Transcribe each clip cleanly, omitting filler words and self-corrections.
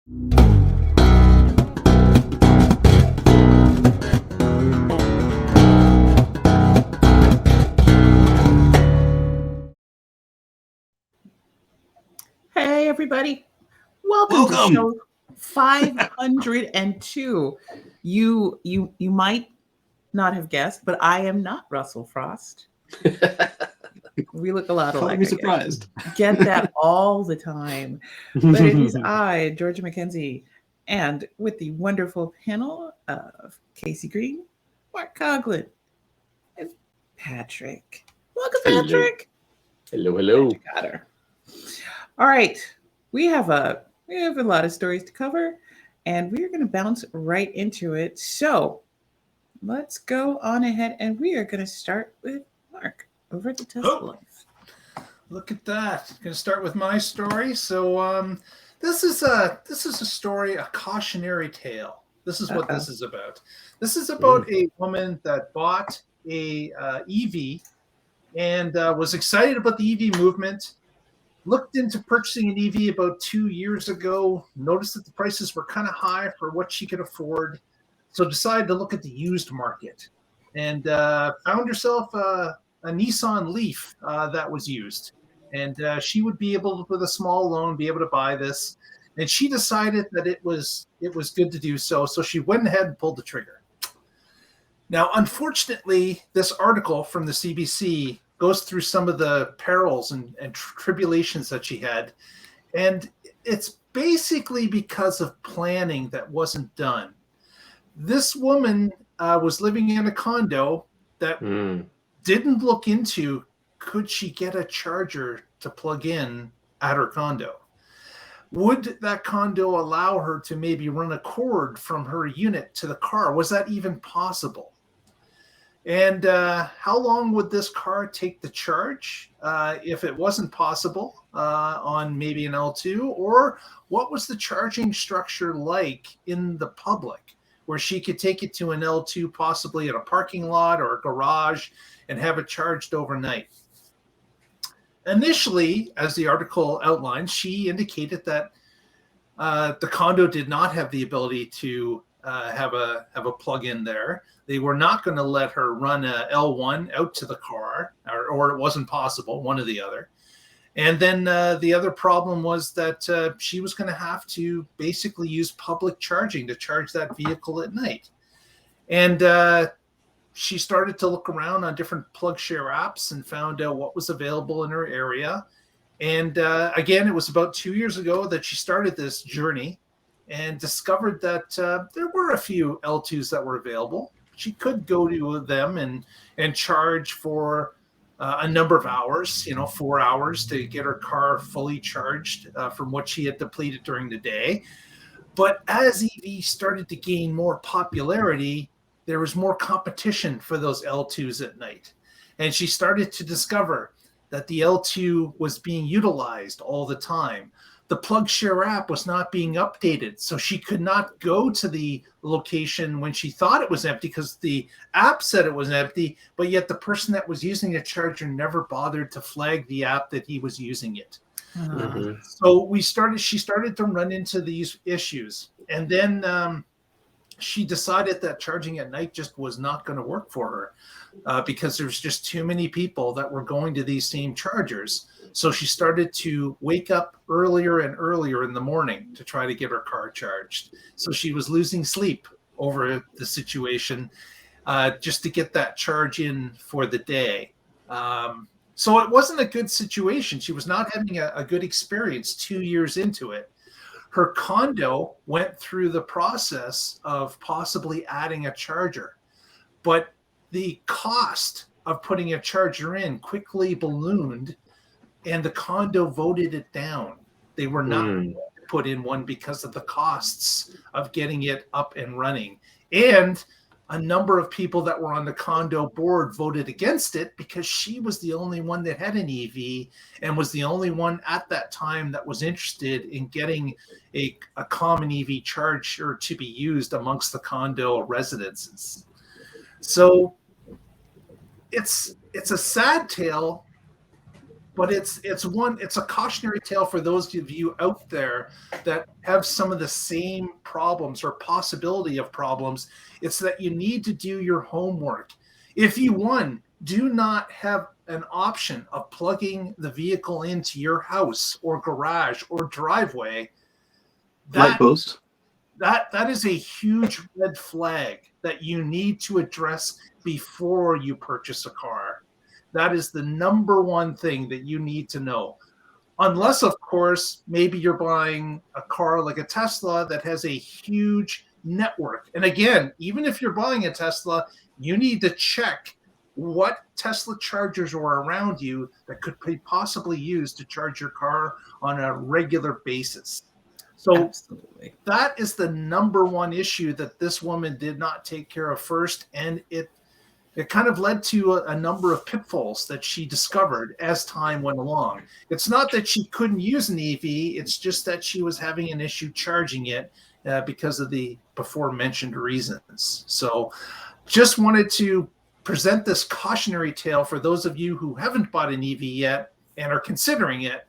Hey, everybody. Welcome to Welcome. show 502. You might not have guessed, but I am not Russell Frost. We look a lot Color alike, me I guess. surprised. Get that all the time. But it is I, Georgia McKenzie, and with the wonderful panel of Casey Green, Mark Coughlin, and Patrick. Welcome, Hello. Patrick. Hello. Patrick Cotter. All right, we have a lot of stories to cover, and we're going to bounce right into it. So let's go on ahead, and we are going to start with Mark over at the Tesla Oh. Life. Look at that. Going to start with my story. So this is a story, a cautionary tale. This is what this is about. This is about a woman that bought a EV and was excited about the EV movement. Looked into purchasing an EV about 2 years ago. Noticed that the prices were kind of high for what she could afford, so decided to look at the used market and found herself a Nissan Leaf that was used. And she would be able, with a small loan, be able to buy this. And she decided that it was good to do so. So she went ahead and pulled the trigger. Now, unfortunately, this article from the CBC goes through some of the perils and tribulations that she had. And it's basically because of planning that wasn't done. This woman was living in a condo that didn't look into, could she get a charger to plug in at her condo? Would that condo allow her to maybe run a cord from her unit to the car? Was that even possible? And how long would this car take to charge if it wasn't possible on maybe an L2? Or what was the charging structure like in the public, where she could take it to an L2, possibly at a parking lot or a garage, and have it charged overnight? Initially, as the article outlines, she indicated that the condo did not have the ability to have a plug-in there. They were not going to let her run a L1 out to the car, or it wasn't possible, one or the other. And then the other problem was that she was going to have to basically use public charging to charge that vehicle at night. And she started to look around on different PlugShare apps and found out what was available in her area. And again, it was about 2 years ago that she started this journey and discovered that there were a few L2s that were available. She could go to them and charge for a number of hours, 4 hours to get her car fully charged from what she had depleted during the day. But as EV started to gain more popularity, there was more competition for those L2s at night. And she started to discover that the L2 was being utilized all the time. The PlugShare app was not being updated, so she could not go to the location when she thought it was empty because the app said it was empty, but yet the person that was using the charger never bothered to flag the app that he was using it. So she started to run into these issues. And then she decided that charging at night just was not going to work for her because there's just too many people that were going to these same chargers. So she started to wake up earlier and earlier in the morning to try to get her car charged. So she was losing sleep over the situation just to get that charge in for the day. So it wasn't a good situation. She was not having a good experience 2 years into it. Her condo went through the process of possibly adding a charger, but the cost of putting a charger in quickly ballooned, and the condo voted it down. They were not going to put in one because of the costs of getting it up and running. And a number of people that were on the condo board voted against it because she was the only one that had an EV and was the only one at that time that was interested in getting a common EV charger to be used amongst the condo residences. So it's a sad tale but it's a cautionary tale for those of you out there that have some of the same problems or possibility of problems. It's that you need to do your homework. If you do not have an option of plugging the vehicle into your house or garage or driveway, Light post. that is a huge red flag that you need to address before you purchase a car. That is the number one thing that you need to know. Unless, of course, maybe you're buying a car like a Tesla that has a huge network. And again, even if you're buying a Tesla, you need to check what Tesla chargers are around you that could be possibly used to charge your car on a regular basis. So Absolutely. that is the number one issue that this woman did not take care of first. And it kind of led to a number of pitfalls that she discovered as time went along. It's not that she couldn't use an EV. It's just that she was having an issue charging it because of the before mentioned reasons. So just wanted to present this cautionary tale for those of you who haven't bought an EV yet and are considering it.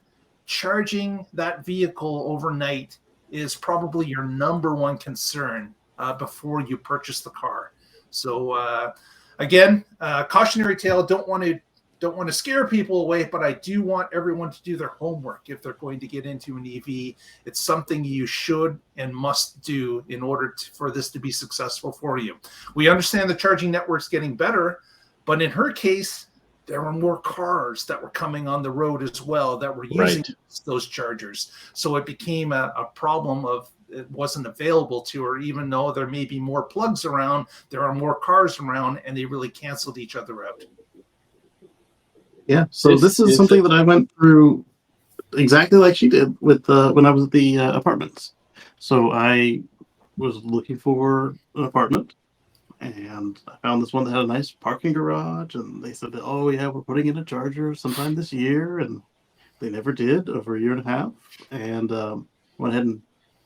Charging that vehicle overnight is probably your number one concern before you purchase the car. So again, cautionary tale. Don't want to scare people away, but I do want everyone to do their homework if they're going to get into an EV. It's something you should and must do in order for this to be successful for you. We understand the charging network's getting better, but in her case, there were more cars that were coming on the road as well that were using those chargers. So it became a problem of it wasn't available to her, even though there may be more plugs around, there are more cars around, and they really canceled each other out. Yeah, so this is something that I went through exactly like she did with when I was at the apartments. So I was looking for an apartment, and I found this one that had a nice parking garage, and they said that, oh yeah, we're putting in a charger sometime this year, and they never did over a year and a half. And went ahead and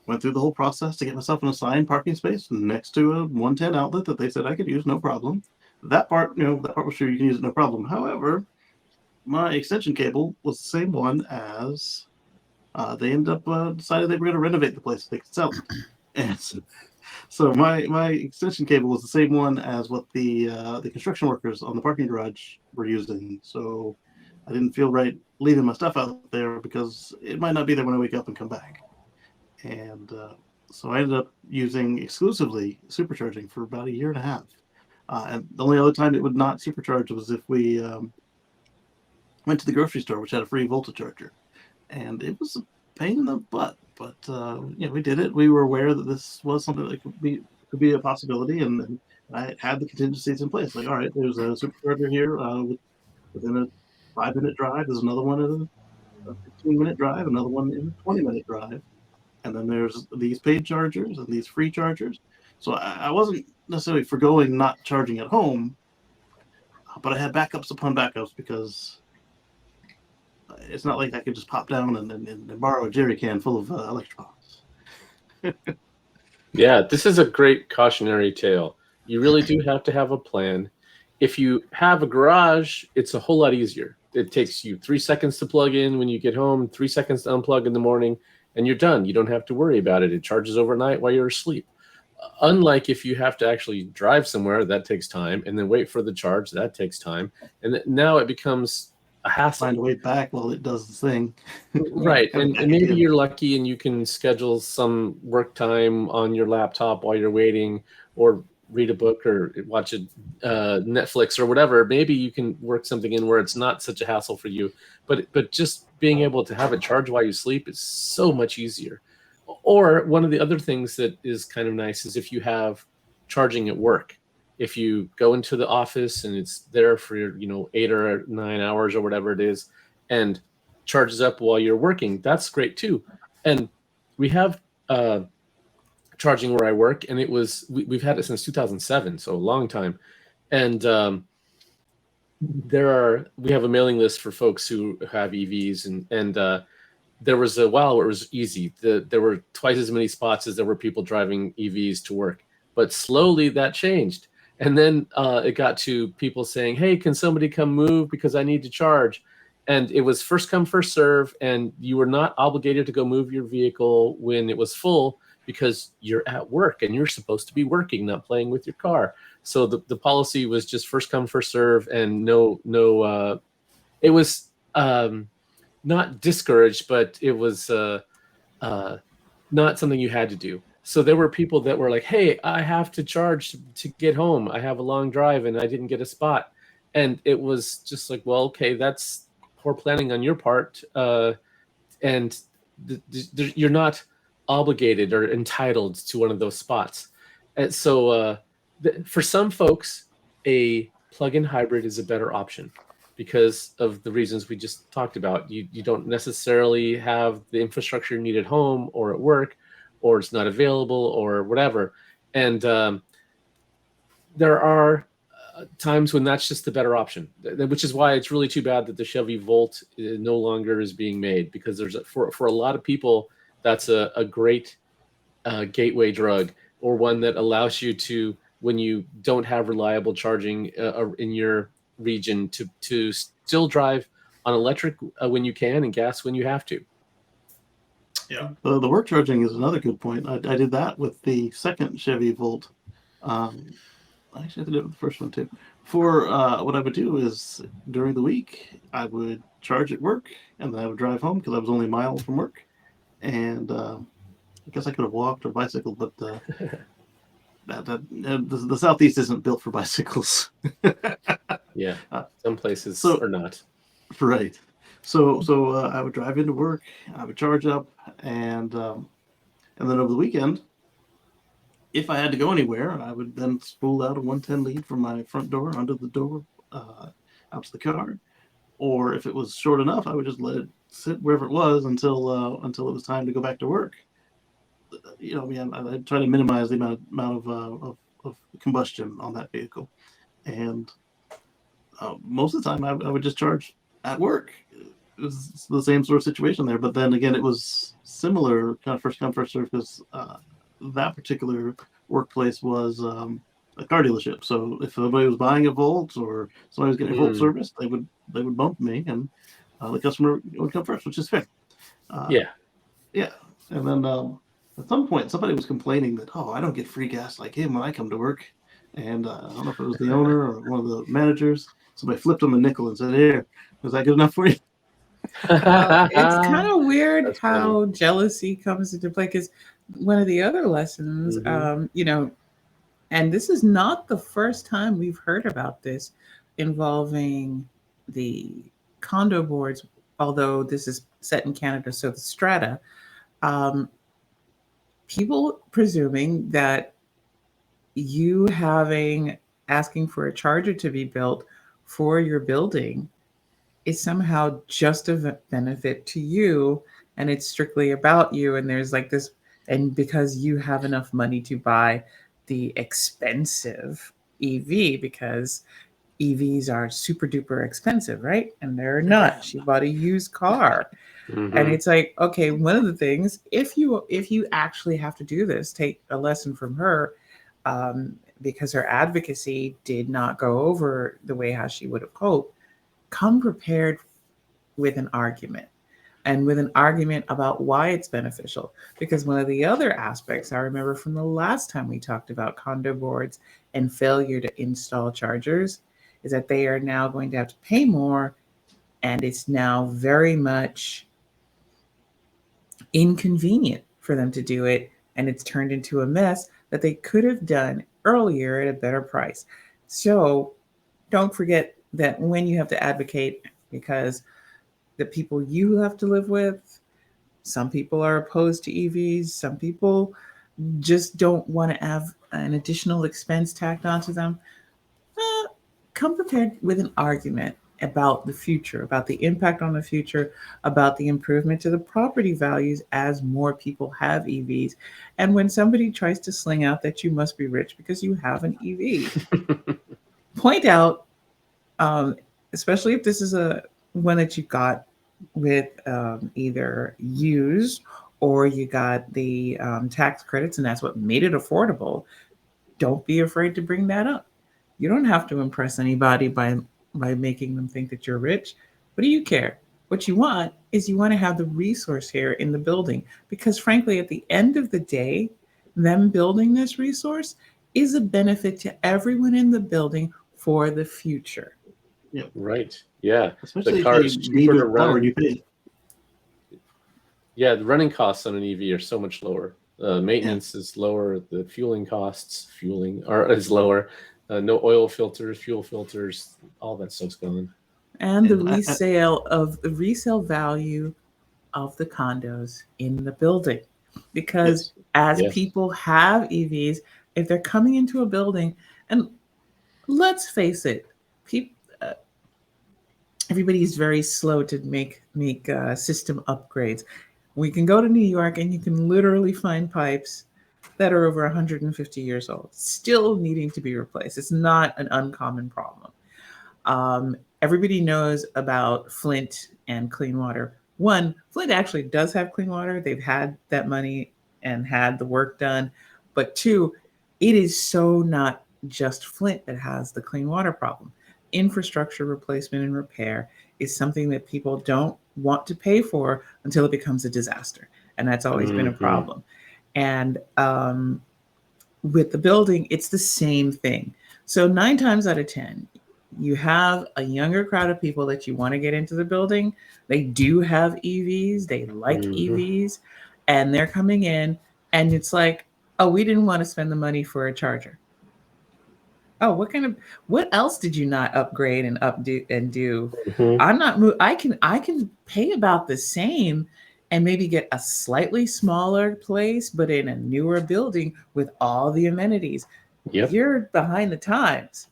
went through the whole process to get myself an assigned parking space next to a 110 outlet that they said I could use no problem. That part was true, you can use it no problem. However, my extension cable was the same one as they ended up decided they were going to renovate the place so they could sell it. And so my extension cable was the same one as what the construction workers on the parking garage were using. So I didn't feel right leaving my stuff out there because it might not be there when I wake up and come back. And so I ended up using exclusively supercharging for about a year and a half. And the only other time it would not supercharge was if we went to the grocery store, which had a free Volta charger. And it was a pain in the butt, but we did it. We were aware that this was something that could be a possibility, and I had the contingencies in place. Like, all right, there's a supercharger here within a 5-minute drive. There's another one at a 15-minute drive, another one in a 20-minute drive. And then there's these paid chargers and these free chargers. So I wasn't necessarily forgoing not charging at home, but I had backups upon backups because it's not like I could just pop down and borrow a jerry can full of Electropops. Yeah, this is a great cautionary tale. You really do have to have a plan. If you have a garage, it's a whole lot easier. It takes you 3 seconds to plug in when you get home, 3 seconds to unplug in the morning, and you're done. You don't have to worry about it. It charges overnight while you're asleep. Unlike if you have to actually drive somewhere, that takes time, and then wait for the charge, that takes time. And now it becomes a hassle. Find a way back while it does the thing. Right. And maybe you're lucky and you can schedule some work time on your laptop while you're waiting, or read a book or watch a Netflix or whatever. Maybe you can work something in where it's not such a hassle for you. But just being able to have it charge while you sleep is so much easier. Or one of the other things that is kind of nice is if you have charging at work. If you go into the office and it's there for 8 or 9 hours or whatever it is, and charges up while you're working, that's great too. And we have charging where I work, and we've had it since 2007, so a long time. And we have a mailing list for folks who have EVs, and there was a while where it was easy. There were twice as many spots as there were people driving EVs to work, but slowly that changed. And then it got to people saying, hey, can somebody come move because I need to charge? and it was first come, first serve, and you were not obligated to go move your vehicle when it was full because you're at work and you're supposed to be working, not playing with your car. So the policy was just first come, first serve, and it was not discouraged, but it was not something you had to do. So there were people that were like, hey, I have to charge to get home. I have a long drive and I didn't get a spot. And it was just like, well, okay, that's poor planning on your part. And you're not obligated or entitled to one of those spots. And so for some folks, a plug-in hybrid is a better option because of the reasons we just talked about. You don't necessarily have the infrastructure you need at home or at work, or it's not available or whatever. And there are times when that's just the better option, which is why it's really too bad that the Chevy Volt no longer is being made, because for a lot of people, that's a great gateway drug, or one that allows you to, when you don't have reliable charging in your region, to still drive on electric when you can and gas when you have to. Yeah. The work charging is another good point. I did that with the second Chevy Volt. Actually, I did it with the first one too. For what I would do is during the week, I would charge at work, and then I would drive home because I was only a mile from work. And I guess I could have walked or bicycled, but the Southeast isn't built for bicycles. Yeah, some places are not. Right. So I would drive into work, I would charge up, and then over the weekend, if I had to go anywhere, I would then spool out a 110 lead from my front door under the door out to the car. Or if it was short enough, I would just let it sit wherever it was until it was time to go back to work. You know, I try to minimize the amount of combustion on that vehicle, and most of the time I would just charge at work. It was the same sort of situation there, but then again, it was similar, kind of first come first serve, because that particular workplace was a car dealership. So if somebody was buying a Volt or somebody was getting a Volt service, they would bump me, and the customer would come first, which is fair. Yeah. And then at some point, somebody was complaining that, I don't get free gas like him when I come to work. And I don't know if it was the owner or one of the managers. Somebody flipped him a nickel and said, "Here, was that good enough for you?" It's kind of weird That's how funny. jealousy comes into play, because one of the other lessons, and this is not the first time we've heard about this involving the condo boards, although this is set in Canada, so the strata. People presuming that you asking for a charger to be built for your building is somehow just a benefit to you, and it's strictly about you, and there's like this, and because you have enough money to buy the expensive EV, because EVs are super duper expensive, right? And they're not. She bought a used car. And it's like, okay, one of the things, if you actually have to do this, take a lesson from her, because her advocacy did not go over the way how she would have hoped. Come prepared with an argument, and with an argument about why it's beneficial. Because one of the other aspects I remember from the last time we talked about condo boards and failure to install chargers is that they are now going to have to pay more, and it's now very much inconvenient for them to do it, and it's turned into a mess that they could have done earlier at a better price. So don't forget that when you have to advocate, because the people you have to live with, some people are opposed to EVs, some people just don't want to have an additional expense tacked onto them. Come prepared with an argument about the future, about the impact on the future, about the improvement to the property values as more people have EVs. And when somebody tries to sling out that you must be rich because you have an EV, point out, especially if this is one that you got with either used or you got the tax credits, and that's what made it affordable. Don't be afraid to bring that up. You don't have to impress anybody by making them think that you're rich. What do you care? What you want is you want to have the resource here in the building because, frankly, at the end of the day, them building this resource is a benefit to everyone in the building for the future. Right. Yeah. Especially The car if is you need cheaper to to power, run. you pay. Yeah, the running costs on an EV are so much lower. Maintenance is lower. The fueling costs, is lower. No oil filters, fuel filters, all that stuff's gone. And the And resale value of the condos in the building. Because Yes. as Yes. people have EVs, if they're coming into a building, and let's face it, people, everybody's very slow to make system upgrades. We can go to New York and you can literally find pipes that are over 150 years old, still needing to be replaced. It's not an uncommon problem. Everybody knows about Flint and clean water. One, Flint actually does have clean water. They've had that money and had the work done. But two, it is so not just Flint that has the clean water problem. Infrastructure replacement and repair is something that people don't want to pay for until it becomes a disaster. And that's always been a problem. And with the building, it's the same thing. So 9 times out of 10, you have a younger crowd of people that you want to get into the building. They do have EVs. They like EVs. And they're coming in and it's like, oh, we didn't want to spend the money for a charger. Oh, what else did you not upgrade and do? I'm not, I can pay about the same and maybe get a slightly smaller place, but in a newer building with all the amenities. Yep. You're behind the times.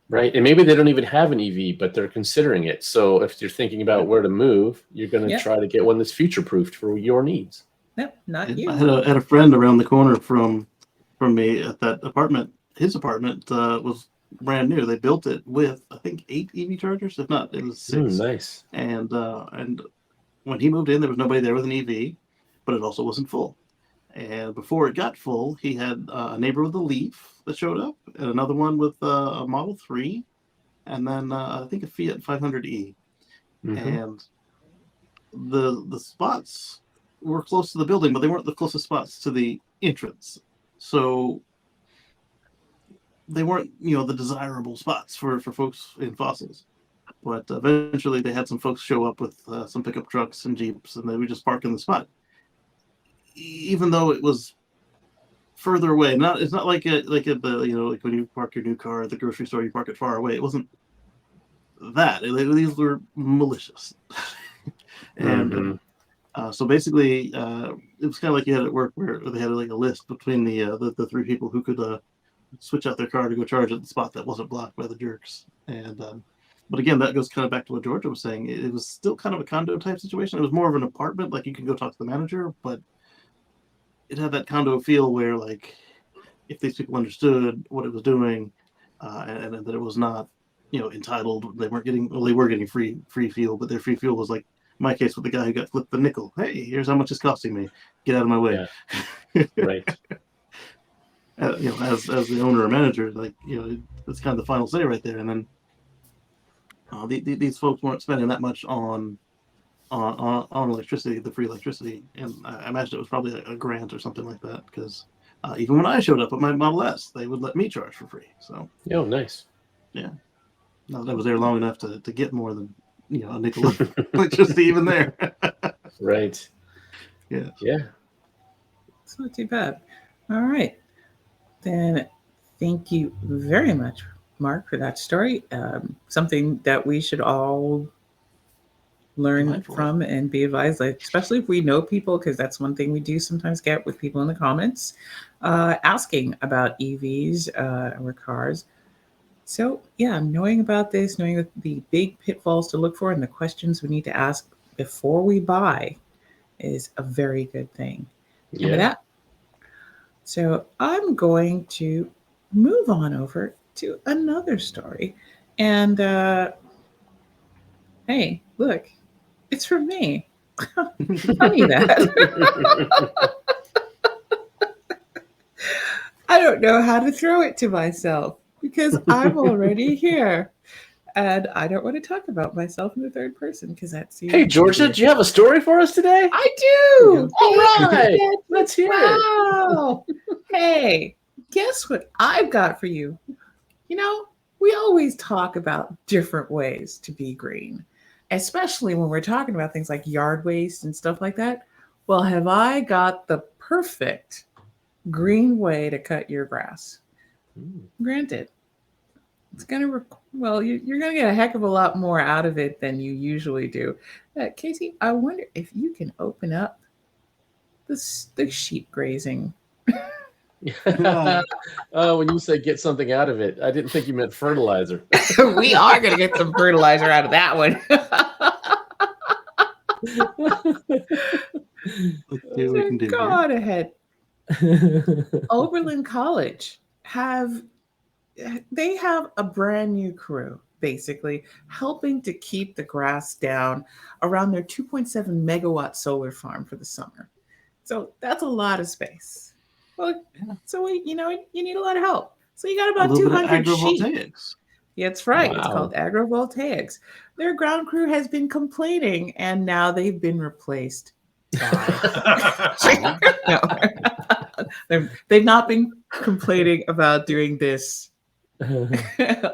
Right. And maybe they don't even have an EV, but they're considering it. So if you're thinking about where to move, you're going to try to get one that's future-proofed for your needs. Nope, not you. I had a friend around the corner from me at that apartment. His apartment was brand new. They built it with, I think, 8 EV chargers. If not, it was 6. Nice. And when he moved in, there was nobody there with an EV, but it also wasn't full. And before it got full, he had a neighbor with a Leaf that showed up, and another one with a Model 3, and then I think a Fiat 500e. And the spots were close to the building, but they weren't the closest spots to the entrance. So they weren't, the desirable spots for folks in Fossils. But eventually they had some folks show up with some pickup trucks and Jeeps, and they would just park in the spot. Even though it was further away, it's not like like when you park your new car at the grocery store, you park it far away. It wasn't that. These were malicious. And so basically, it was kind of like you had at work where they had like a list between the 3 people who could switch out their car to go charge at the spot that wasn't blocked by the jerks. And but again, that goes kind of back to what Georgia was saying. It was still kind of a condo type situation. It was more of an apartment, like you can go talk to the manager, but it had that condo feel where, like, if these people understood what it was doing, and that it was not, entitled, they were getting free fuel, but their free fuel was like my case with the guy who got flipped the nickel. Hey, here's how much it's costing me. Get out of my way. Yeah. Right. As the owner or manager, like, it's kind of the final say right there. And then these folks weren't spending that much on electricity, the free electricity, and I imagine it was probably a grant or something like that, because even when I showed up with my Model S, they would let me charge for free. So nice. Yeah, not that I was there long enough to get more than a nickel of electricity even there. Right. Yeah. It's not too bad. All right, then thank you very much, Mark, for that story. Something that we should all learn from and be advised, like, especially if we know people, because that's one thing we do sometimes get with people in the comments asking about EVs or cars. So knowing about this, knowing the big pitfalls to look for and the questions we need to ask before we buy is a very good thing. And with that, so I'm going to move on over to another story. And hey, look, it's from me. Funny that. I don't know how to throw it to myself because I'm already here. And I don't want to talk about myself in the third person because that's Hey, Georgia, do you have a story for us today? I do. All right. Hey, Let's hear it. wow. Hey, guess what I've got for you? You know, we always talk about different ways to be green, especially when we're talking about things like yard waste and stuff like that. Well, have I got the perfect green way to cut your grass? Granted, it's going to, well, you're going to get a heck of a lot more out of it than you usually do. Casey, I wonder if you can open up the sheep grazing. When you say get something out of it, I didn't think you meant fertilizer. We are going to get some fertilizer out of that one. Let's see what we can do Go here. on ahead. Oberlin College have a brand new crew basically helping to keep the grass down around their 2.7 megawatt solar farm for the summer. So that's a lot of space. Well, so you need a lot of help. So you got about 200 sheep. Agrivoltaics. That's right. It's Wow. called agrovoltaics. Their ground crew has been complaining, and now they've been replaced. No. They've not been complaining about doing this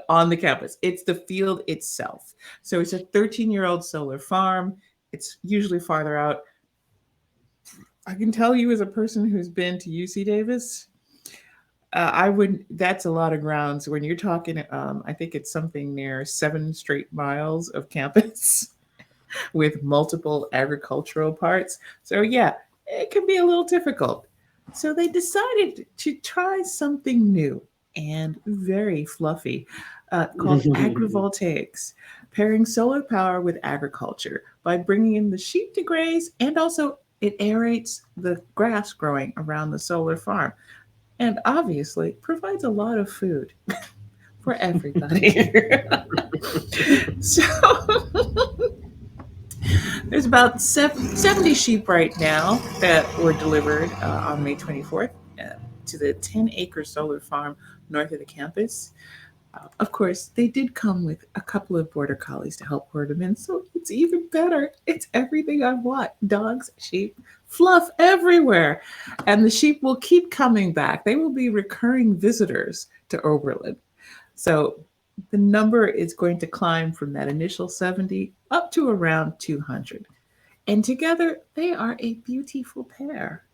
on the campus. It's the field itself. So it's a 13-year-old solar farm. It's usually farther out. I can tell you as a person who's been to UC Davis, that's a lot of grounds when you're talking. I think it's something near 7 straight miles of campus with multiple agricultural parts. So yeah, it can be a little difficult. So they decided to try something new and very fluffy called agrivoltaics, pairing solar power with agriculture by bringing in the sheep to graze, and also it aerates the grass growing around the solar farm, and obviously provides a lot of food for everybody. So there's about 70 sheep right now that were delivered on May 24th to the 10-acre solar farm north of the campus. Of course, they did come with a couple of border collies to help herd them in, so it's even better. It's everything I want. Dogs, sheep, fluff everywhere. And the sheep will keep coming back. They will be recurring visitors to Oberlin. So the number is going to climb from that initial 70 up to around 200. And together, they are a beautiful pair.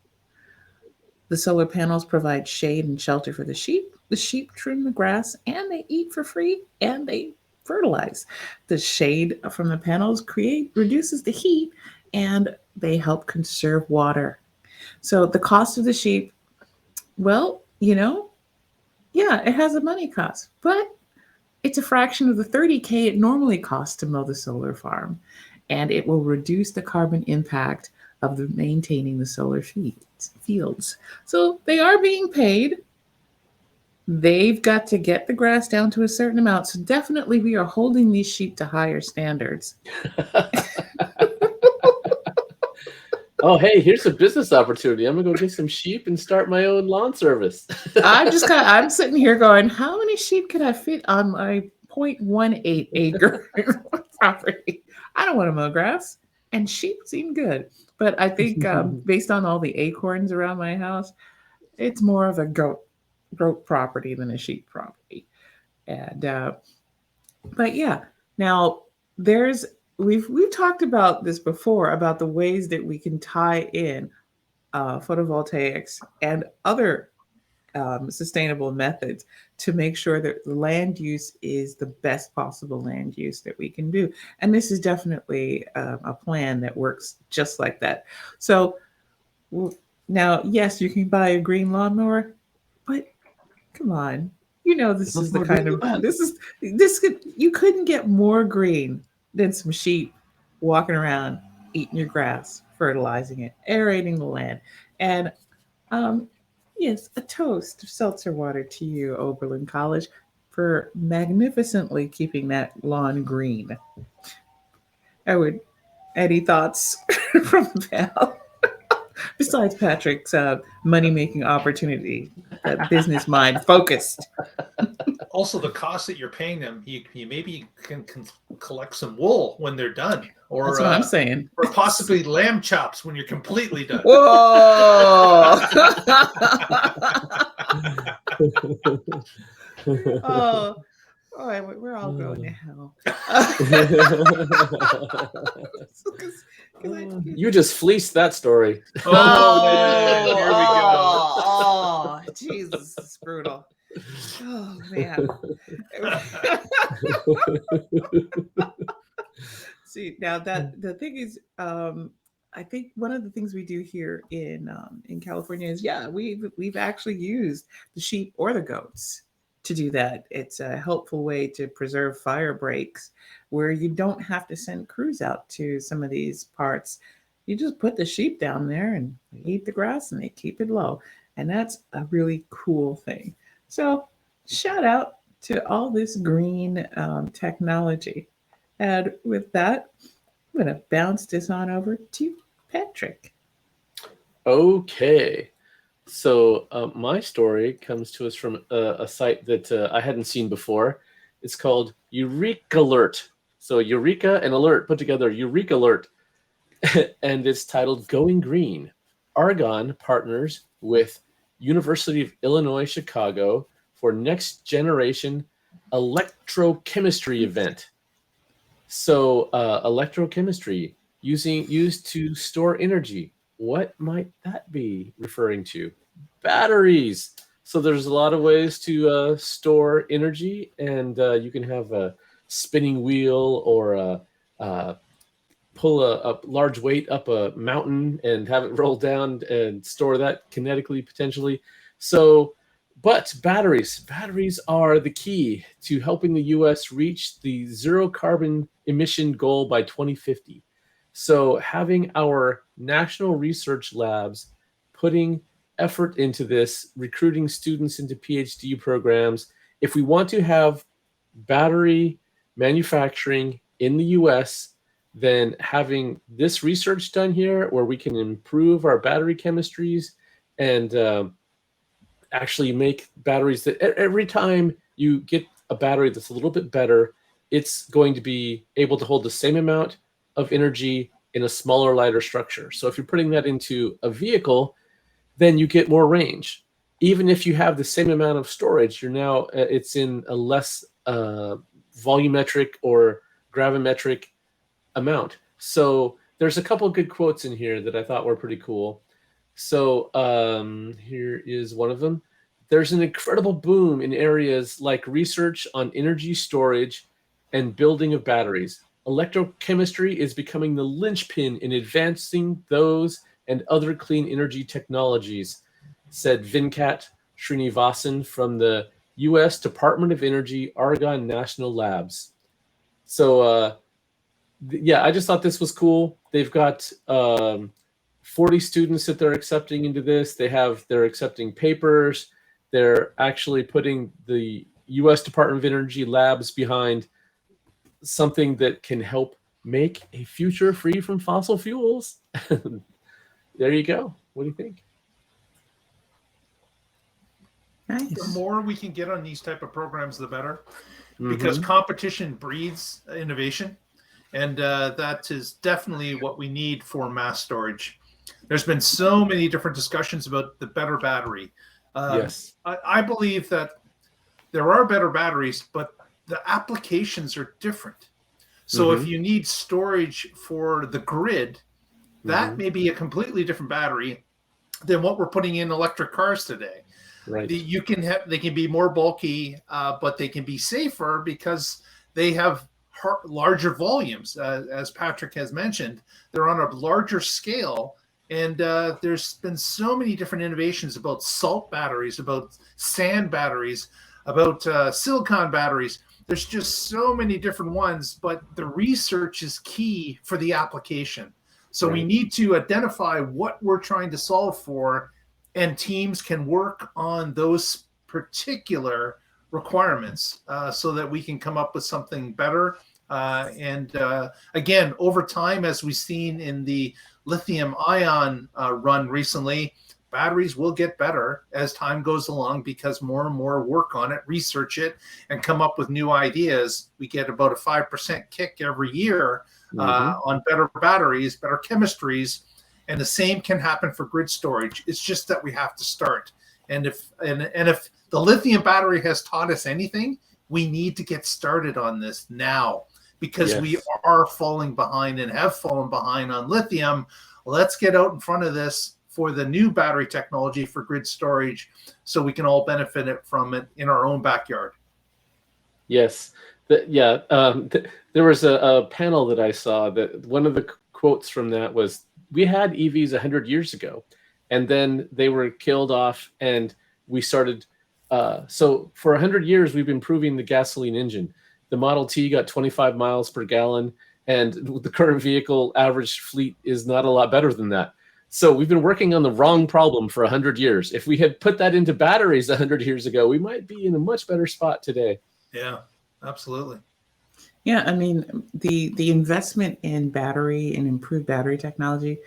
The solar panels provide shade and shelter for the sheep. The sheep trim the grass, and they eat for free, and they fertilize. The shade from the panels reduces the heat, and they help conserve water. So the cost of the sheep, well, yeah, it has a money cost, but it's a fraction of the $30K it normally costs to mow the solar farm, and it will reduce the carbon impact of maintaining the solar fields. So they are being paid. They've got to get the grass down to a certain amount. So definitely we are holding these sheep to higher standards. Oh, hey, here's a business opportunity. I'm gonna go get some sheep and start my own lawn service. I'm sitting here going, how many sheep can I fit on my 0.18 acre property? I don't want to mow grass, and sheep seem good. But I think based on all the acorns around my house, it's more of a goat property than a sheep property. And but yeah, now we've talked about this before, about the ways that we can tie in photovoltaics and other sustainable methods to make sure that the land use is the best possible land use that we can do. And this is definitely a plan that works just like that. So now, yes, you can buy a green lawnmower, but come on, this is the kind of you couldn't get more green than some sheep walking around eating your grass, fertilizing it, aerating the land, and yes, a toast of seltzer water to you, Oberlin College, for magnificently keeping that lawn green. Any thoughts from Val? Besides Patrick's money-making opportunity, that business mind focused. Also, the cost that you're paying them, you maybe can collect some wool when they're done, or That's what I'm saying. or possibly lamb chops when you're completely done. Whoa! Oh, all right, we're all going to hell. 'Cause You just fleeced that story. Oh, man, here we go. Oh, Jesus, it's brutal. Oh man. See, now that the thing is, I think one of the things we do here in California is, yeah, we've actually used the sheep or the goats to do that. It's a helpful way to preserve fire breaks where you don't have to send crews out to some of these parts. You just put the sheep down there and they eat the grass and they keep it low. And that's a really cool thing. So shout out to all this green technology. And with that, I'm going to bounce this on over to Patrick. Okay. So my story comes to us from a site that I hadn't seen before. It's called Eureka Alert. So Eureka and Alert put together, Eureka Alert. And it's titled Going Green. Argonne partners with University of Illinois Chicago for next generation electrochemistry event. So electrochemistry used to store energy. What might that be referring to? Batteries. So there's a lot of ways to store energy, and you can have a spinning wheel or pull a large weight up a mountain and have it roll down and store that kinetically potentially. So, but batteries are the key to helping the U.S. reach the zero carbon emission goal by 2050. So having our national research labs putting effort into this, recruiting students into PhD programs. If we want to have battery manufacturing in the US, then having this research done here where we can improve our battery chemistries and actually make batteries that every time you get a battery that's a little bit better, it's going to be able to hold the same amount of energy in a smaller, lighter structure. So if you're putting that into a vehicle, then you get more range. Even if you have the same amount of storage, you're now it's in a less volumetric or gravimetric amount. So there's a couple of good quotes in here that I thought were pretty cool. So here is one of them. There's an incredible boom in areas like research on energy storage and building of batteries. Electrochemistry is becoming the linchpin in advancing those and other clean energy technologies, said Venkat Srinivasan from the U.S. Department of Energy, Argonne National Labs. So, yeah, I just thought this was cool. They've got 40 students that they're accepting into this. They're accepting papers. They're actually putting the U.S. Department of Energy labs behind something that can help make a future free from fossil fuels. There you go. What do you think? Nice. The more we can get on these type of programs, the better, because competition breeds innovation, and that is definitely what we need for mass storage. There's been so many different discussions about the better battery. Yes. I believe that there are better batteries, but the applications are different. So if you need storage for the grid, that may be a completely different battery than what we're putting in electric cars today. Right. They can be more bulky, but they can be safer because they have larger volumes. As Patrick has mentioned, they're on a larger scale. And there's been so many different innovations about salt batteries, about sand batteries, about silicon batteries. There's just so many different ones, but the research is key for the application. So we need to identify what we're trying to solve for, and teams can work on those particular requirements so that we can come up with something better. And again, over time, as we've seen in the lithium ion run recently, batteries will get better as time goes along because more and more work on it, research it, and come up with new ideas. We get about a 5% kick every year on better batteries, better chemistries, and the same can happen for grid storage. It's just that we have to start. And if the lithium battery has taught us anything, we need to get started on this now, because we are falling behind and have fallen behind on lithium. Let's get out in front of this for the new battery technology for grid storage so we can all benefit from it in our own backyard. Yes. There was a panel that I saw that one of the quotes from that was, we had EVs 100 years ago, and then they were killed off, and we started. So for 100 years, we've been improving the gasoline engine. The Model T got 25 miles per gallon, and the current vehicle average fleet is not a lot better than that. So we've been working on the wrong problem for 100 years. If we had put that into batteries 100 years ago, we might be in a much better spot today. Yeah, absolutely. Yeah, I mean, the investment in battery and improved battery technology,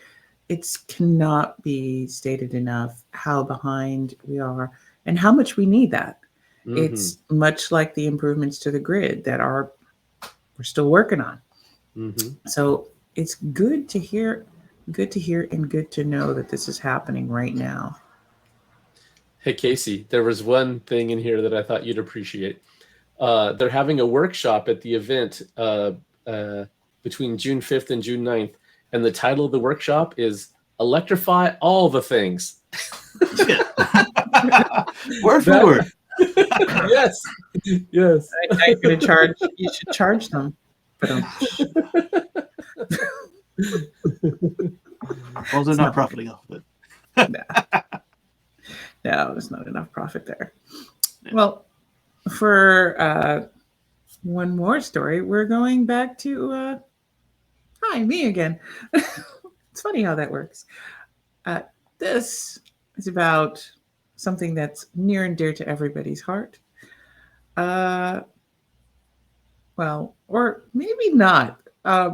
it cannot be stated enough how behind we are and how much we need that. It's much like the improvements to the grid that we're still working on. So it's good to hear and good to know that this is happening right now. Hey, Casey, there was one thing in here that I thought you'd appreciate. They're having a workshop at the event between June 5th and June 9th. And the title of the workshop is Electrify All the Things. Word for word. Yes. Yes. I'm going to charge. You should charge them. Well, they're not profiting off of it. No, there's not enough profit there. Well, for one more story, we're going back to me again. It's funny how that works. This is about something that's near and dear to everybody's heart. Well, or maybe not.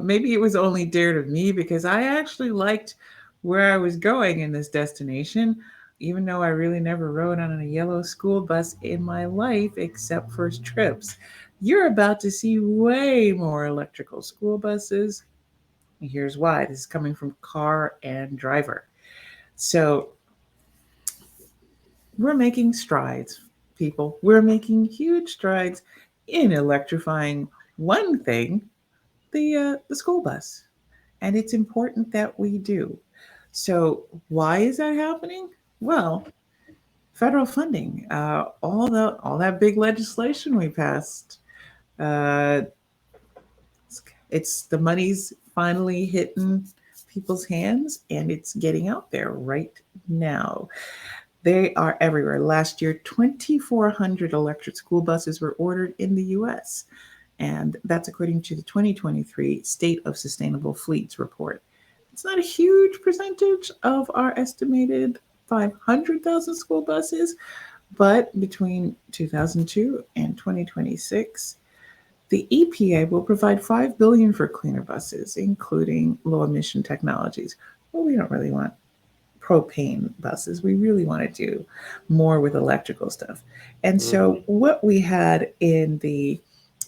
Maybe it was only dear to me because I actually liked where I was going in this destination, even though I really never rode on a yellow school bus in my life except for trips. You're about to see way more electrical school buses. Here's why. This is coming from Car and Driver. So we're making strides, people. We're making huge strides in electrifying one thing, the school bus. And it's important that we do. So why is that happening? Well, federal funding, all that big legislation we passed. It's the money's finally hitting people's hands, and it's getting out there right now. They are everywhere. Last year, 2,400 electric school buses were ordered in the U.S., and that's according to the 2023 State of Sustainable Fleets report. It's not a huge percentage of our estimated 500,000 school buses, but between 2002 and 2026, the EPA will provide $5 billion for cleaner buses, including low-emission technologies. Well, we don't really want propane buses. We really want to do more with electrical stuff. And so what we had in the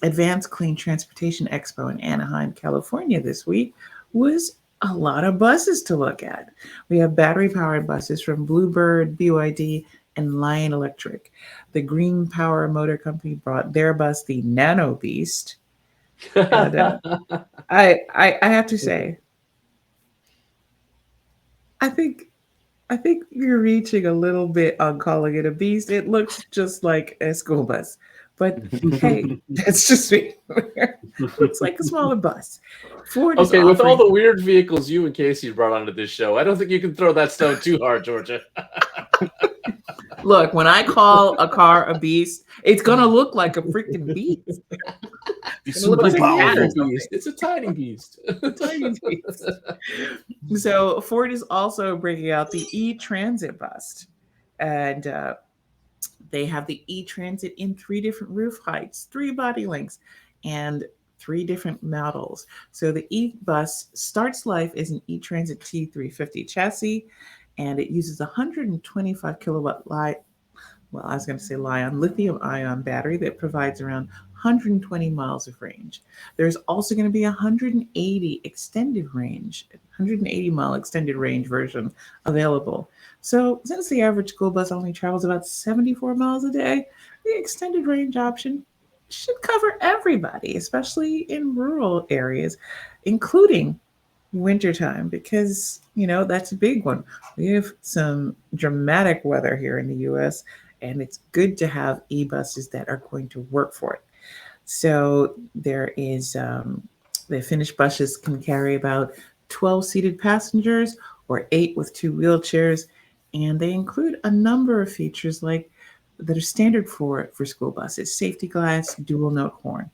Advanced Clean Transportation Expo in Anaheim, California this week was a lot of buses to look at. We have battery-powered buses from Bluebird, BYD, and Lion Electric. The Green Power Motor Company brought their bus, the Nano Beast. And, I have to say, I think you're reaching a little bit on calling it a beast. It looks just like a school bus. But hey, that's just me. Looks like a smaller bus. Ford is with all offering- the weird vehicles you and Casey brought onto this show, I don't think you can throw that stone too hard, Georgia. Look, when I call a car a beast, it's gonna look like a freaking beast. It's It looks like a cat or Tiny something. beast. It's a tiny beast. Tiny beast. So Ford is also bringing out the e-Transit bus, and they have the e-Transit in 3 different roof heights, 3 body lengths, and 3 different models. So the e-bus starts life as an e-Transit T350 chassis, and it uses 125 kilowatt well, I was going to say lithium ion battery that provides around 120 miles of range. There's also going to be 180-mile extended range version available. So since the average school bus only travels about 74 miles a day, the extended range option should cover everybody, especially in rural areas, including wintertime, because that's a big one. We have some dramatic weather here in the US, and it's good to have e-buses that are going to work for it. So there is the Finnish buses can carry about 12 seated passengers or 8 with 2 wheelchairs, and they include a number of features like that are standard for school buses: safety glass, dual note horn.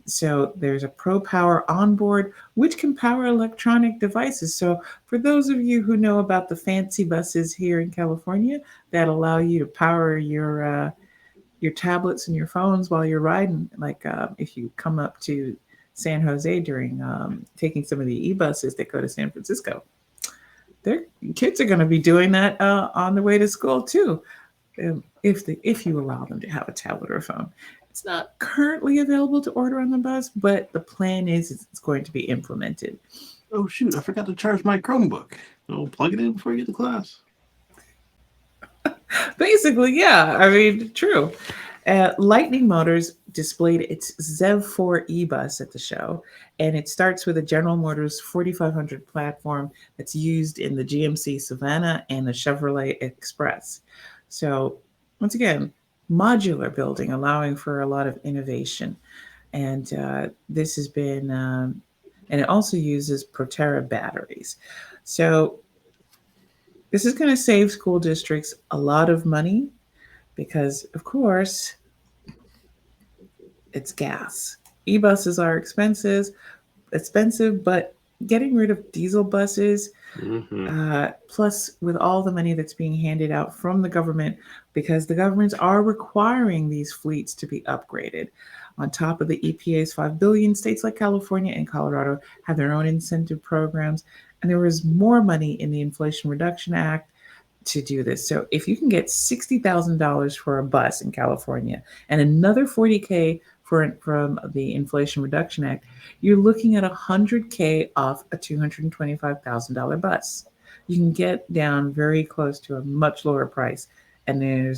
So there's a Pro Power onboard, which can power electronic devices. So for those of you who know about the fancy buses here in California that allow you to power your tablets and your phones while you're riding, like if you come up to San Jose during taking some of the e-buses that go to San Francisco, their kids are going to be doing that on the way to school too, if you allow them to have a tablet or a phone. It's not currently available to order on the bus, but the plan is it's going to be implemented. Oh shoot, I forgot to charge my Chromebook. So plug it in before you get to class. Basically, yeah. I mean, true. Lightning Motors displayed its ZEV 4 e-bus at the show, and it starts with a General Motors 4500 platform that's used in the GMC Savannah and the Chevrolet Express. So, once again, modular building, allowing for a lot of innovation. And this has been, and it also uses Proterra batteries. So, this is going to save school districts a lot of money because, of course, it's gas. E-buses are expensive, but getting rid of diesel buses, plus with all the money that's being handed out from the government, because the governments are requiring these fleets to be upgraded. On top of the EPA's $5 billion, states like California and Colorado have their own incentive programs, and there was more money in the Inflation Reduction Act to do this. So if you can get $60,000 for a bus in California and another $40,000 from the Inflation Reduction Act, you're looking at $100,000 off a $225,000 bus. You can get down very close to a much lower price. And they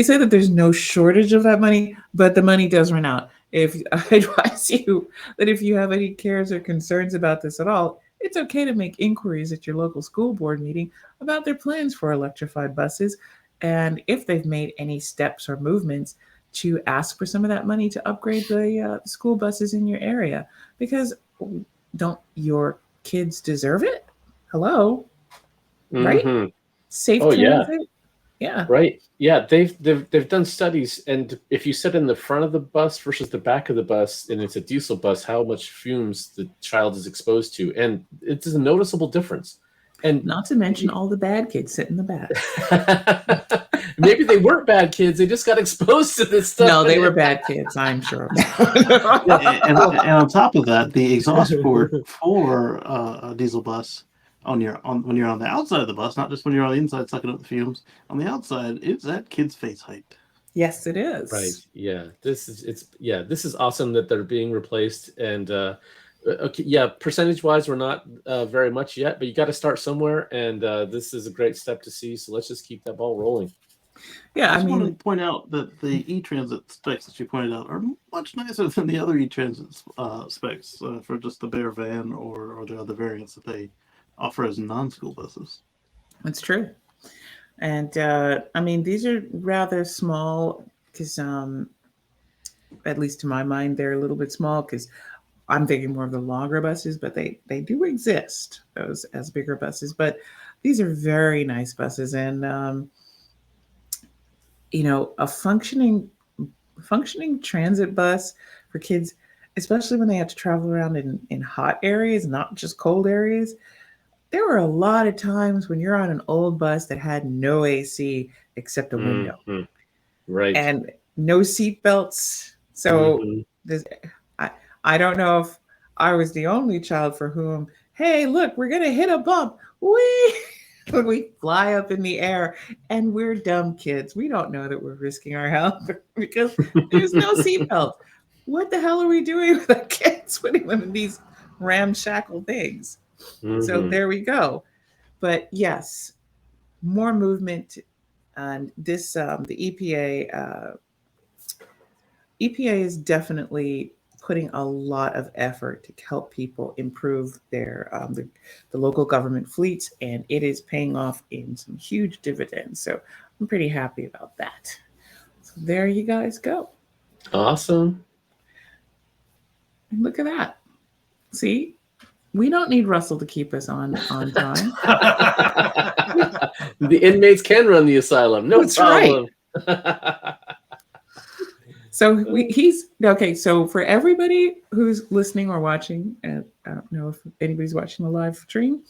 say that there's no shortage of that money, but the money does run out. If I advise you that if you have any cares or concerns about this at all, it's okay to make inquiries at your local school board meeting about their plans for electrified buses, and if they've made any steps or movements to ask for some of that money to upgrade the school buses in your area, because don't your kids deserve it? Hello, right? Safe transit. Yeah. Right. Yeah. They've done studies, and if you sit in the front of the bus versus the back of the bus, and it's a diesel bus, how much fumes the child is exposed to, and it's a noticeable difference. And not to mention all the bad kids sit in the back. Maybe they weren't bad kids; they just got exposed to this stuff. No, they were bad kids, I'm sure. and on top of that, the exhaust port for a diesel bus when you're on the outside of the bus, not just when you're on the inside sucking up the fumes. On the outside, it's at kids' face height. Yes, it is. Right. Yeah. This is awesome that they're being replaced. And okay, yeah, percentage-wise, we're not very much yet, but you got to start somewhere, and this is a great step to see. So let's just keep that ball rolling. Yeah, I want to point out that the e-transit specs that you pointed out are much nicer than the other e-transit specs for just the bare van or the other variants that they offer as non-school buses. That's true. And these are rather small because, at least to my mind, they're a little bit small because I'm thinking more of the longer buses, but they do exist, those as bigger buses. But these are very nice buses, and a functioning transit bus for kids, especially when they have to travel around in hot areas, not just cold areas. There were a lot of times when you're on an old bus that had no AC except a window, right, and no seat belts. So I don't know if I was the only child for whom hey, look, we're going to hit a bump. We fly up in the air, and we're dumb kids. We don't know that we're risking our health because there's no seatbelt. What the hell are we doing with our kids putting them in these ramshackle things? So there we go. But yes, more movement. And this, the EPA is definitely putting a lot of effort to help people improve their the local government fleets, and it is paying off in some huge dividends. So I'm pretty happy about that. So there you guys go. Awesome. And look at that. See, we don't need Russell to keep us on time. The inmates can run the asylum. No That's problem. Right. So he's okay. So for everybody who's listening or watching, and I don't know if anybody's watching the live stream,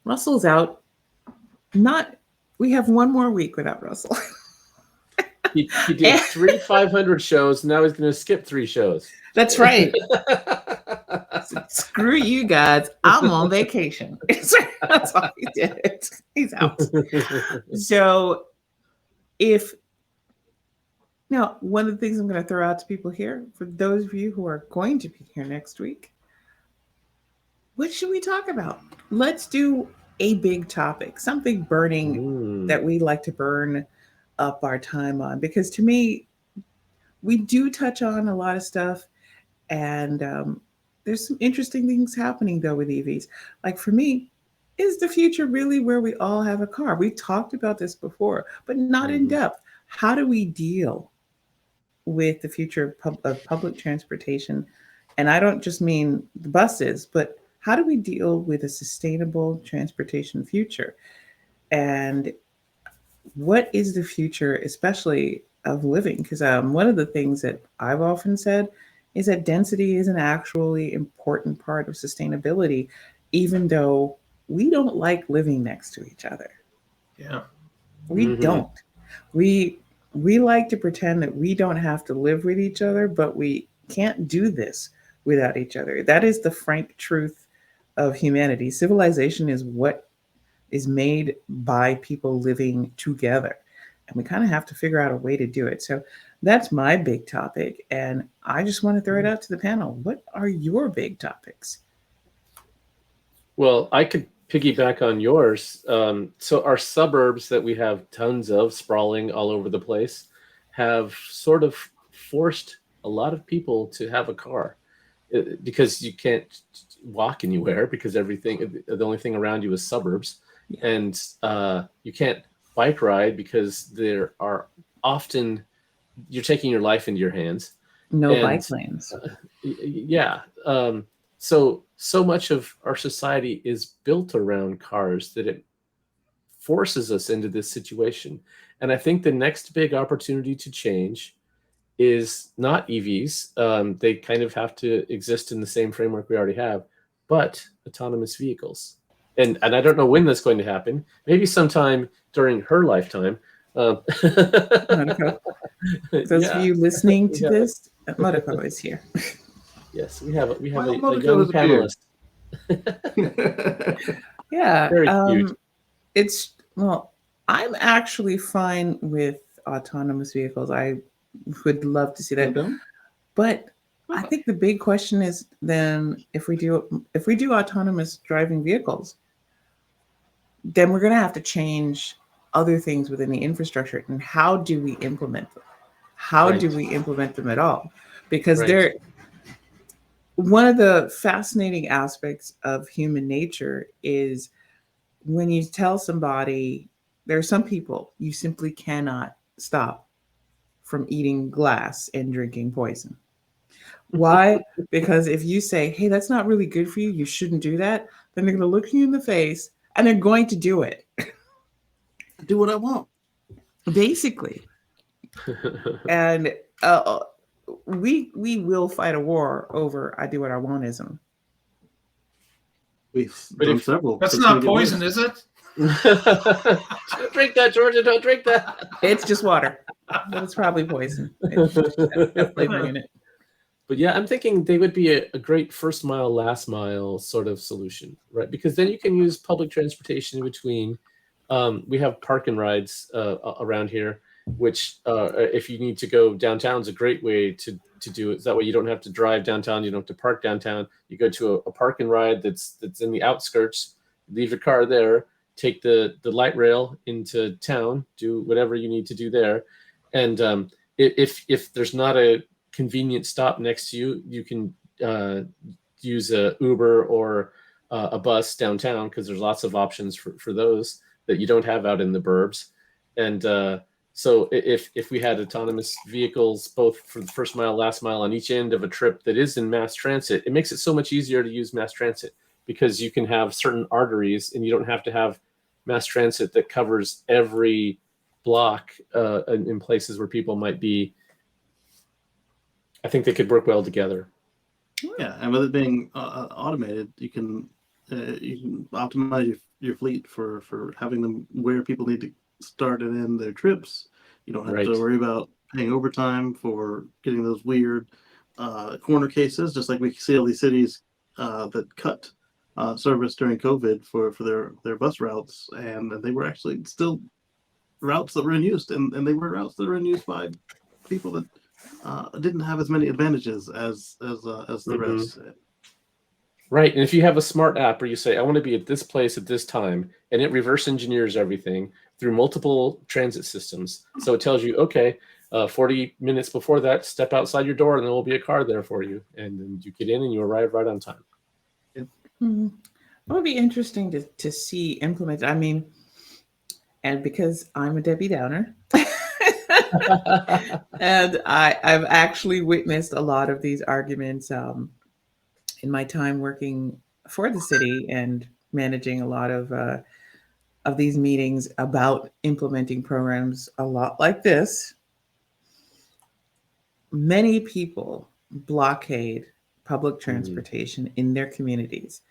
Russell's out. We have one more week without Russell. He did 3 500 shows. Now he's going to skip 3 shows. That's right. Screw you guys. I'm on vacation. That's all he did. He's out. So now, one of the things I'm going to throw out to people here, for those of you who are going to be here next week, what should we talk about? Let's do a big topic, something burning that we like to burn up our time on. Because to me, we do touch on a lot of stuff, and there's some interesting things happening, though, with EVs. Like for me, is the future really where we all have a car? We talked about this before, but not in depth. How do we deal with the future of public transportation? And I don't just mean the buses, but how do we deal with a sustainable transportation future? And what is the future, especially of living? Because one of the things that I've often said is that density is an actually important part of sustainability, even though we don't like living next to each other. Yeah. We don't. We like to pretend that we don't have to live with each other, but we can't do this without each other. That is the frank truth of humanity. Civilization is what is made by people living together. And we kind of have to figure out a way to do it. So that's my big topic. And I just want to throw it out to the panel. What are your big topics? Well, I could piggyback on yours. So our suburbs that we have tons of sprawling all over the place have sort of forced a lot of people to have a car because you can't walk anywhere because the only thing around you is suburbs. Yeah. And you can't bike ride because there are often you're taking your life into your hands. No bike lanes. Yeah. So much of our society is built around cars that it forces us into this situation. And I think the next big opportunity to change is not EVs. They kind of have to exist in the same framework we already have, but autonomous vehicles. And I don't know when that's going to happen. Maybe sometime during her lifetime. Those of you listening to this, Motoko is here. Yes, we have a young panelist. Yeah, very cute. I'm actually fine with autonomous vehicles. I would love to see that, but I think the big question is then if we do autonomous driving vehicles, then we're going to have to change other things within the infrastructure. And how do we implement them? How do we implement them at all? Because they're one of the fascinating aspects of human nature is when you tell somebody, there are some people you simply cannot stop from eating glass and drinking poison. Why? Because if you say, hey, that's not really good for you, you shouldn't do that, then they're going to look you in the face and they're going to do it. Do what I want. Basically. And we will fight a war over I do what I want-ism. We've done several. That's not poison, is it? Don't drink that, Georgia. Don't drink that. It's just water. But it's probably poison. It's got flavor in it. But yeah, I'm thinking they would be a great first mile, last mile sort of solution, right? Because then you can use public transportation in between. We have park and rides around here, which if you need to go downtown is a great way to do it. That way you don't have to drive downtown, you don't have to park downtown. You go to a park and ride that's in the outskirts, leave your car there, take the light rail into town, do whatever you need to do there. And if there's not a convenient stop next to you, you can use a Uber or a bus downtown, because there's lots of options for those that you don't have out in the burbs. And so if we had autonomous vehicles, both for the first mile, last mile on each end of a trip that is in mass transit, it makes it so much easier to use mass transit, because you can have certain arteries and you don't have to have mass transit that covers every block in places where people might be. I think they could work well together. Yeah, and with it being automated, you can optimize your fleet for having them where people need to start and end their trips. You don't have to worry about paying overtime for getting those weird corner cases, just like we see all these cities that cut service during COVID for their bus routes, and they were actually still routes that were in use, and they were routes that were in use by people that didn't have as many advantages as the rest. Right. And if you have a smart app where you say, I want to be at this place at this time, and it reverse engineers everything through multiple transit systems. So it tells you, okay, 40 minutes before that, step outside your door and there will be a car there for you. And then you get in and you arrive right on time. Mm-hmm. It would be interesting to see implemented. I mean, and because I'm a Debbie Downer, and I've actually witnessed a lot of these arguments in my time working for the city and managing a lot of these meetings about implementing programs a lot like this. Many people blockade public transportation in their communities.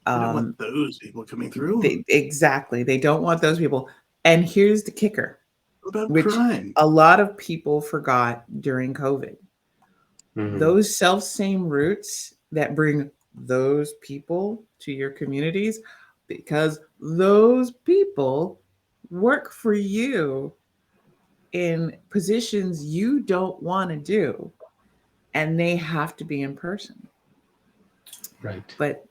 They don't want those people coming through. Exactly. They don't want those people. And here's the kicker. What about which crime? A lot of people forgot during COVID. Mm-hmm. Those self-same routes that bring those people to your communities, because those people work for you in positions you don't want to do, and they have to be in person. Right. But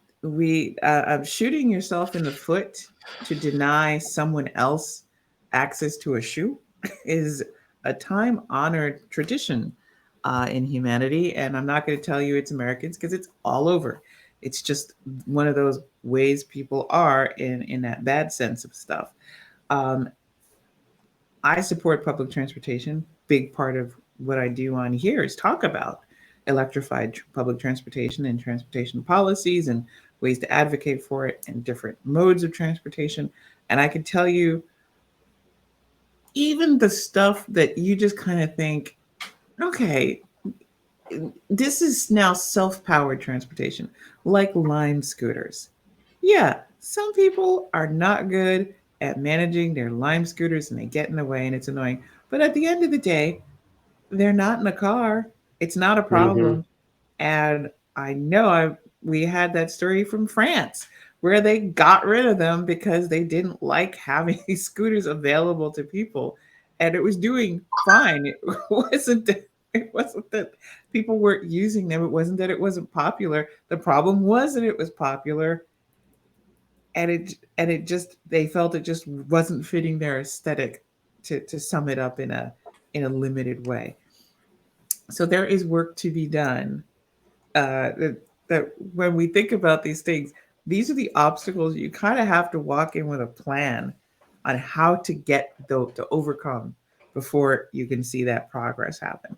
shooting yourself in the foot to deny someone else access to a shoe is a time-honored tradition in humanity. And I'm not going to tell you it's Americans, because it's all over. It's just one of those ways people are in that bad sense of stuff. I support public transportation. Big part of what I do on here is talk about electrified public transportation and transportation policies and ways to advocate for it and different modes of transportation. And I can tell you, even the stuff that you just kind of think, okay, this is now self-powered transportation, like Lime scooters. Yeah, some people are not good at managing their Lime scooters and they get in the way and it's annoying. But at the end of the day, they're not in a car. It's not a problem. Mm-hmm. And I know we had that story from France where they got rid of them because they didn't like having these scooters available to people. And it was doing fine. It wasn't that people weren't using them. It wasn't that it wasn't popular. The problem was that it was popular. And it just, they felt it just wasn't fitting their aesthetic, to sum it up in a limited way. So there is work to be done. That when we think about these things, these are the obstacles you kind of have to walk in with a plan on how to get to overcome before you can see that progress happen.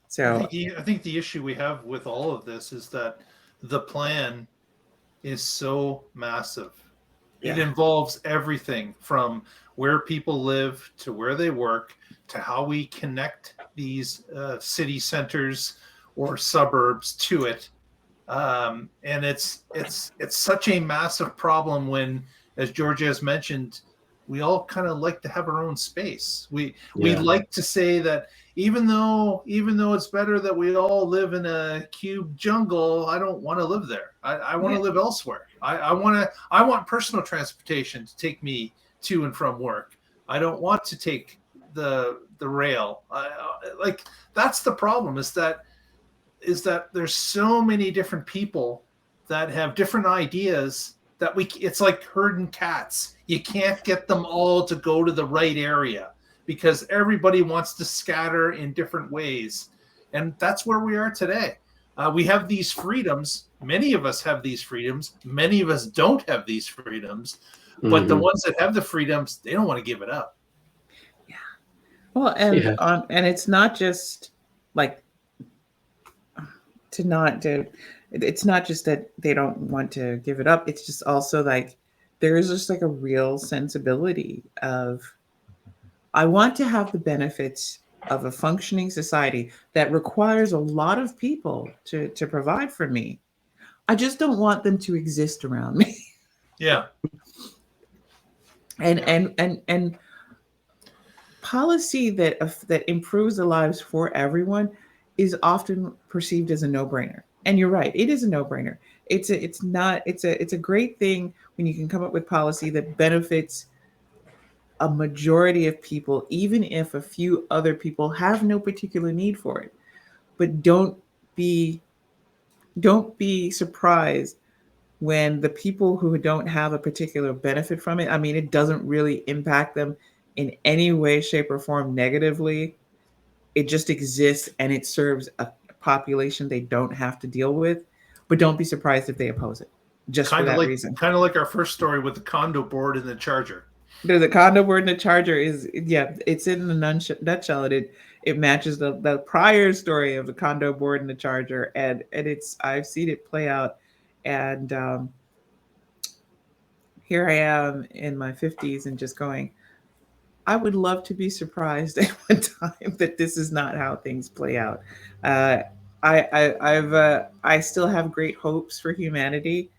So I think the issue we have with all of this is that the plan is so massive. Yeah. It involves everything from where people live to where they work to how we connect these city centers or suburbs to it. And it's such a massive problem when, as George has mentioned, we all kind of like to have our own space. We Yeah. like to say that even though it's better that we all live in a cube jungle, I don't want to live there. I want to live elsewhere. I want personal transportation to take me to and from work. I don't want to take the rail. Like, that's the problem, is that there's so many different people that have different ideas that it's like herding cats. You can't get them all to go to the right area because everybody wants to scatter in different ways. And that's where we are today. We have these freedoms. Many of us have these freedoms. Many of us don't have these freedoms. But the ones that have the freedoms, they don't want to give it up. Yeah. Well, and it's not just like it's not just that they don't want to give it up. It's just also like there is just like a real sensibility of, I want to have the benefits of a functioning society that requires a lot of people to provide for me. I just don't want them to exist around me. Yeah. And policy that improves the lives for everyone is often perceived as a no-brainer. And you're right, it is a no-brainer. It's a great thing when you can come up with policy that benefits a majority of people, even if a few other people have no particular need for it. But don't be surprised when the people who don't have a particular benefit from it, I mean, it doesn't really impact them in any way, shape, or form negatively. It just exists and it serves a population they don't have to deal with. But don't be surprised if they oppose it, just for that reason. Kind of like our first story with the condo board and the charger. The condo board and the charger is, it's in the nutshell. It matches the prior story of the condo board and the charger, and I've seen it play out. And here I am in my 50s and just going, I would love to be surprised at one time that this is not how things play out. I still have great hopes for humanity.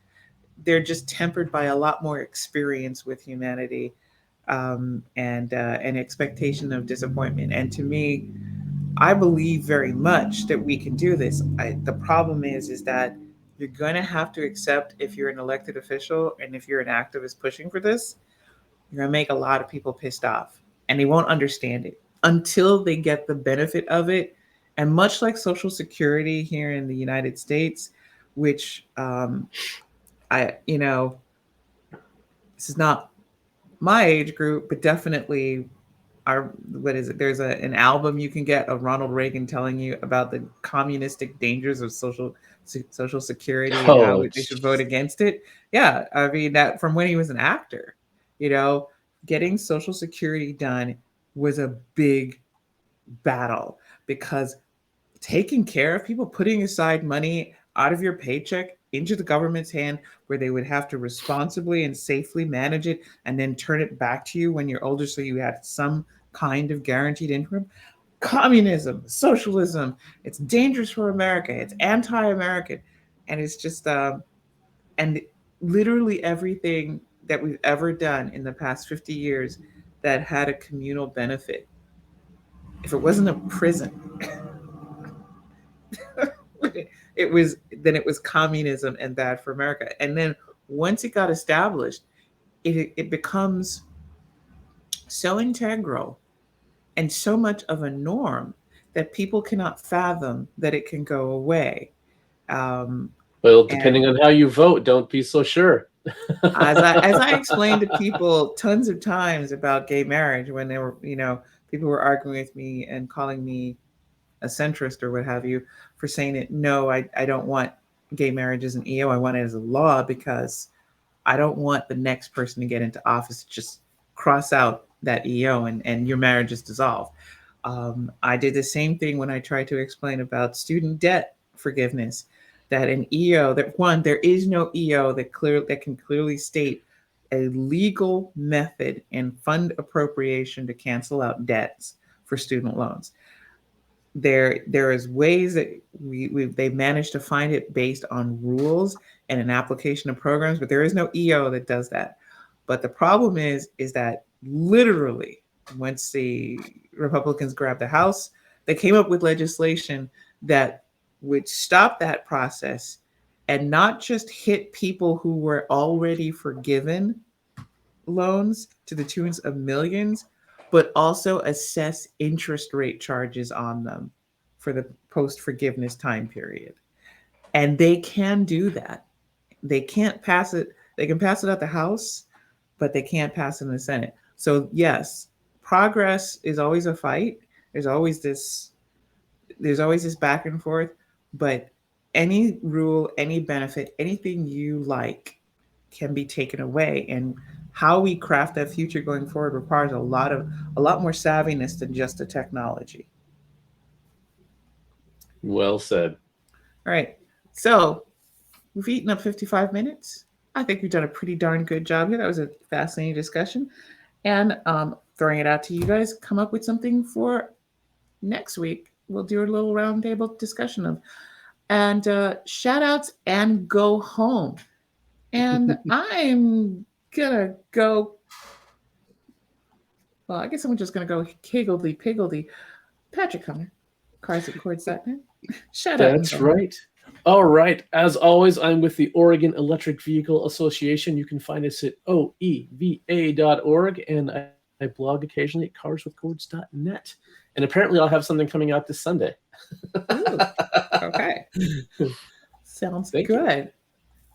They're just tempered by a lot more experience with humanity, and an expectation of disappointment. And to me, I believe very much that we can do this. The problem is that you're going to have to accept, if you're an elected official and if you're an activist pushing for this, you're going to make a lot of people pissed off, and they won't understand it until they get the benefit of it. And much like Social Security here in the United States, which this is not my age group, but definitely there's an album you can get of Ronald Reagan telling you about the communistic dangers of Social Security and how they should vote against it. Yeah, I mean, that from when he was an actor, getting Social Security done was a big battle, because taking care of people, putting aside money out of your paycheck into the government's hand where they would have to responsibly and safely manage it and then turn it back to you when you're older so you had some kind of guaranteed income. Communism, socialism, it's dangerous for America. It's anti-American. And it's just, and literally everything that we've ever done in the past 50 years that had a communal benefit, if it wasn't a prison, it was communism and bad for America. And then once it got established, it becomes so integral and so much of a norm that people cannot fathom that it can go away. Well, depending on how you vote, don't be so sure. as I explained to people tons of times about gay marriage, when they were, people were arguing with me and calling me a centrist or what have you for saying it. No, I don't want gay marriage as an EO. I want it as a law, because I don't want the next person to get into office to just cross out that EO and your marriage is dissolved. I did the same thing when I tried to explain about student debt forgiveness, that an EO, there is no EO that can clearly state a legal method and fund appropriation to cancel out debts for student loans. There is ways that they've managed to find it based on rules and an application of programs, but there is no EO that does that. But the problem is that literally, once the Republicans grabbed the House, they came up with legislation that would stop that process and not just hit people who were already forgiven loans to the tunes of millions, but also assess interest rate charges on them for the post forgiveness time period. And they can do that. They can't pass it. They can pass it at the House, but they can't pass it in the Senate. So yes, progress is always a fight. There's always this back and forth, but any rule, any benefit, anything you like can be taken away. And how we craft that future going forward requires a lot more savviness than just the technology. Well said. All right. So we've eaten up 55 minutes. I think we've done a pretty darn good job here. That was a fascinating discussion. And throwing it out to you guys, come up with something for next week. We'll do a little roundtable discussion of, and shout outs and go home. And I'm gonna go. Well, I guess I'm just gonna go higgledy piggledy. Patrick Hunter, carsandcords.net. Shout out. That's right. All right. As always, I'm with the Oregon Electric Vehicle Association. You can find us at oeva.org, and I blog occasionally at carswithcords.net. And apparently I'll have something coming out this Sunday. Ooh, okay. Sounds Thank good. you.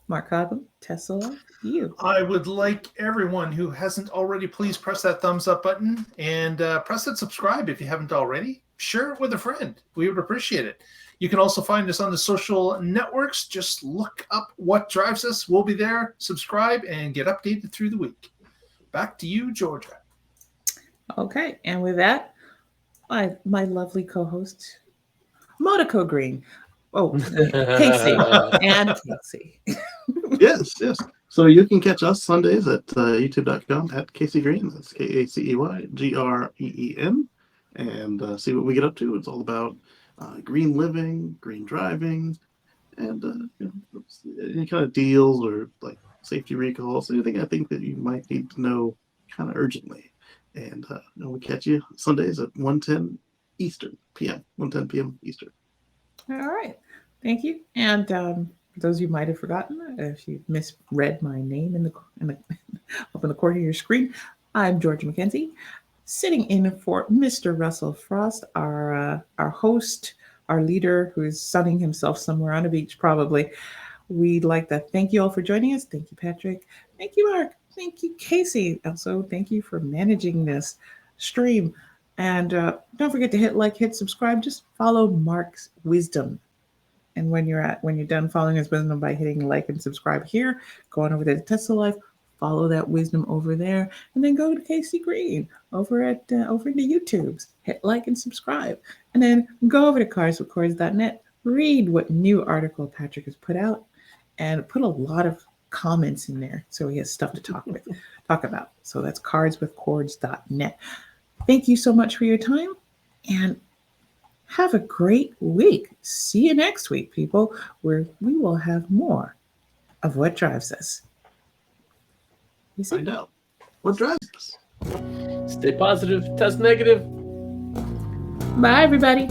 Mark Cobham, Tesla, you. I would like everyone who hasn't already, please press that thumbs up button and press that subscribe if you haven't already. Share it with a friend. We would appreciate it. You can also find us on the social networks. Just look up What Drives Us. We'll be there. Subscribe and get updated through the week. Back to you, Georgia. Okay. And with that, my lovely co-host, Monaco Green. Oh, Casey and Casey. Yes, yes. So you can catch us Sundays at youtube.com at Casey Green. That's KACEYGREEN. And see what we get up to. It's all about green living, green driving, and any kind of deals or like safety recalls, anything I think that you might need to know kind of urgently. And we'll catch you Sundays at 1:10 p.m. Eastern. All right. Thank you. And for those you might have forgotten, if you misread my name up in the corner of your screen, I'm Georgia McKenzie, sitting in for Mr. Russell Frost, our host, our leader, who is sunning himself somewhere on a beach, probably. We'd like to thank you all for joining us. Thank you, Patrick. Thank you, Mark. Thank you, Casey. Also, thank you for managing this stream. And don't forget to hit subscribe. Just follow Mark's wisdom. And when you're done following his wisdom by hitting like and subscribe here, go on over to Tesla Life, follow that wisdom over there, and then go to Casey Green over into YouTube's. Hit like and subscribe, and then go over to carswithcords.net. Read what new article Patrick has put out, and put a lot of comments in there so he has stuff to talk about. So that's carswithcords.net. Thank you so much for your time, and have a great week. See you next week, people, where we will have more of What Drives Us. Find out what drives us. Stay positive, test negative. Bye, everybody.